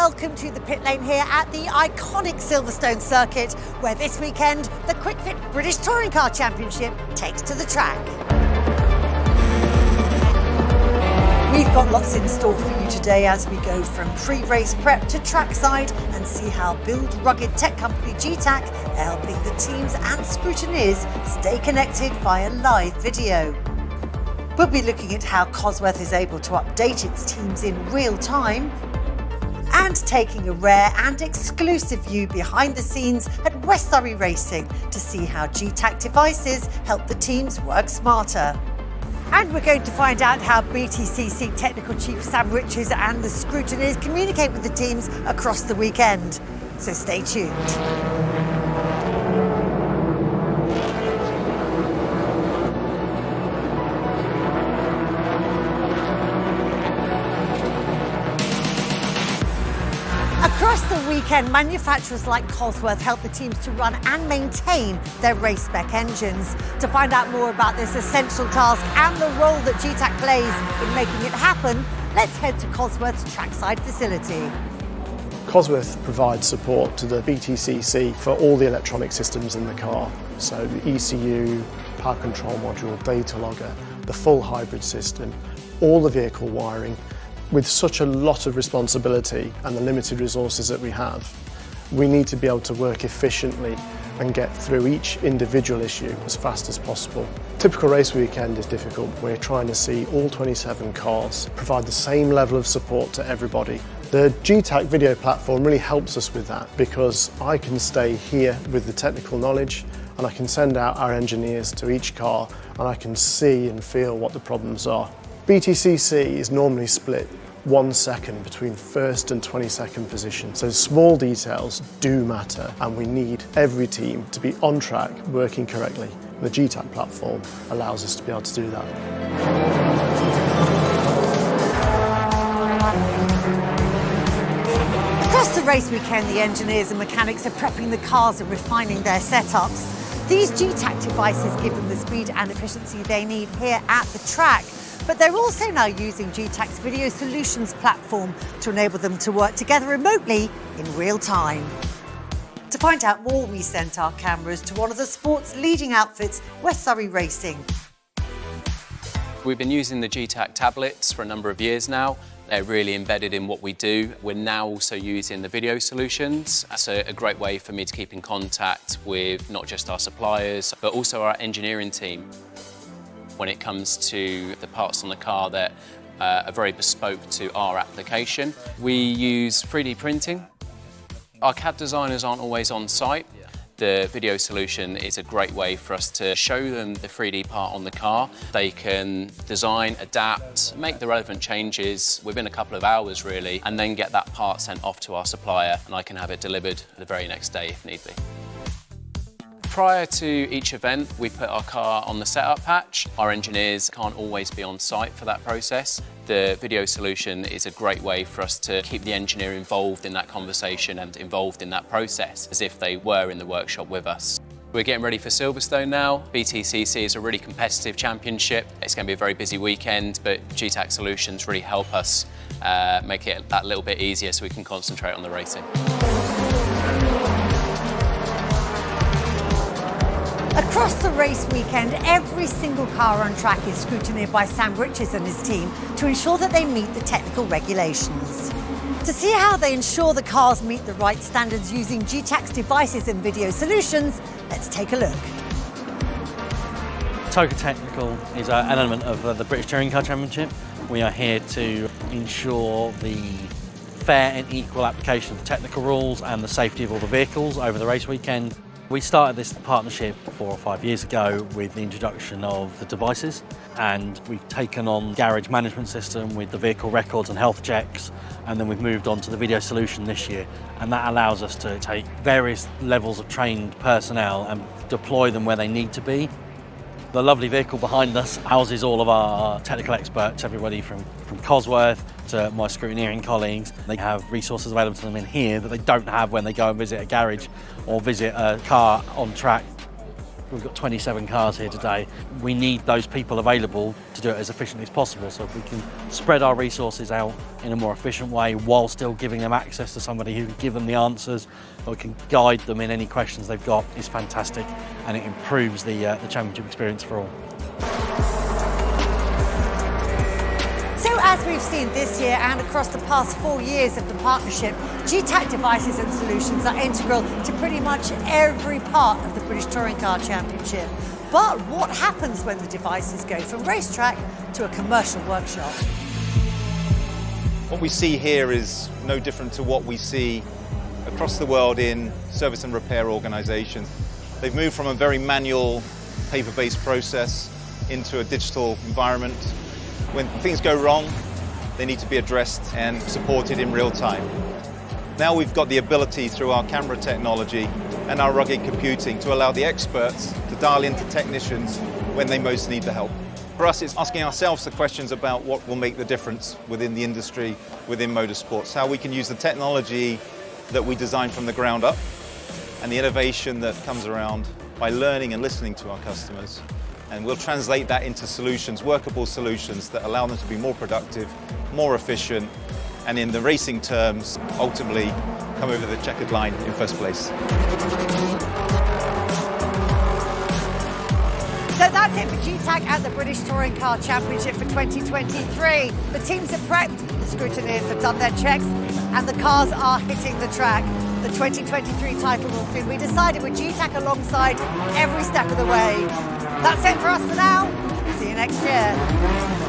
welcome to the pit lane here at the iconic Silverstone circuit, where this weekend the Quick Fit British Touring Car Championship takes to the track. We've got lots in store for you today as we go from pre-race prep to trackside and see how build rugged tech company Getac are helping the teams and scrutineers stay connected via live video. We'll be looking at how Cosworth is able to update its teams in real time and taking a rare and exclusive view behind the scenes at West Surrey Racing to see how Getac devices help the teams work smarter. And we're going to find out how BTCC Technical Chief Sam Riches and the scrutineers communicate with the teams across the weekend. So stay tuned. Across the weekend, manufacturers like Cosworth help the teams to run and maintain their race spec engines. To find out more about this essential task and the role that Getac plays in making it happen, let's head to Cosworth's trackside facility. Cosworth provides support to the BTCC for all the electronic systems in the car. So the ECU, power control module, data logger, the full hybrid system, all the vehicle wiring. With such a lot of responsibility and the limited resources that we have, we need to be able to work efficiently and get through each individual issue as fast as possible. Typical race weekend is difficult. We're trying to see all 27 cars, provide the same level of support to everybody. The Getac video platform really helps us with that because I can stay here with the technical knowledge and I can send out our engineers to each car and I can see and feel what the problems are. BTCC is normally split 1 second between first and 22nd position. So small details do matter and we need every team to be on track, working correctly. The Getac platform allows us to be able to do that. Across the race weekend, the engineers and mechanics are prepping the cars and refining their setups. These Getac devices give them the speed and efficiency they need here at the track. But they're also now using Getac's Video Solutions platform to enable them to work together remotely in real time. To find out more, we sent our cameras to one of the sport's leading outfits, West Surrey Racing. We've been using the Getac tablets for a number of years now. They're really embedded in what we do. We're now also using the video solutions. That's a great way for me to keep in contact with not just our suppliers, but also our engineering team. When it comes to the parts on the car that are very bespoke to our application. We use 3D printing. Our CAD designers aren't always on site. The video solution is a great way for us to show them the 3D part on the car. They can design, adapt, make the relevant changes within a couple of hours really, and then get that part sent off to our supplier and I can have it delivered the very next day if need be. Prior to each event, we put our car on the setup patch. Our engineers can't always be on site for that process. The video solution is a great way for us to keep the engineer involved in that conversation and involved in that process as if they were in the workshop with us. We're getting ready for Silverstone now. BTCC is a really competitive championship. It's going to be a very busy weekend, but Getac solutions really help us make it that little bit easier so we can concentrate on the racing. Across the race weekend, every single car on track is scrutineered by Sam Riches and his team to ensure that they meet the technical regulations. To see how they ensure the cars meet the right standards using Getac's devices and video solutions, let's take a look. Toga Technical is an element of the British Touring Car Championship. We are here to ensure the fair and equal application of technical rules and the safety of all the vehicles over the race weekend. We started this partnership 4 or 5 years ago with the introduction of the devices, and we've taken on garage management system with the vehicle records and health checks, and then we've moved on to the video solution this year, and that allows us to take various levels of trained personnel and deploy them where they need to be. The lovely vehicle behind us houses all of our technical experts, everybody from Cosworth to my scrutineering colleagues. They have resources available to them in here that they don't have when they go and visit a garage or visit a car on track. We've got 27 cars here today. We need those people available to do it as efficiently as possible. So if we can spread our resources out in a more efficient way while still giving them access to somebody who can give them the answers or can guide them in any questions they've got is fantastic, and it improves the championship experience for all. So as we've seen this year and across the past 4 years of the partnership, Getac devices and solutions are integral to pretty much every part of the British Touring Car Championship. But what happens when the devices go from racetrack to a commercial workshop? What we see here is no different to what we see across the world in service and repair organisations. They've moved from a very manual, paper-based process into a digital environment. When things go wrong, they need to be addressed and supported in real time. Now we've got the ability through our camera technology and our rugged computing to allow the experts to dial into technicians when they most need the help. For us, it's asking ourselves the questions about what will make the difference within the industry, within motorsports, how we can use the technology that we design from the ground up and the innovation that comes around by learning and listening to our customers. And we'll translate that into solutions, workable solutions that allow them to be more productive, more efficient, and in the racing terms, ultimately come over the checkered line in first place. So that's it for Getac at the British Touring Car Championship for 2023. The teams have prepped, the scrutineers have done their checks, and the cars are hitting the track. The 2023 title will soon be decided with Getac alongside every step of the way. That's it for us for now. See you next year.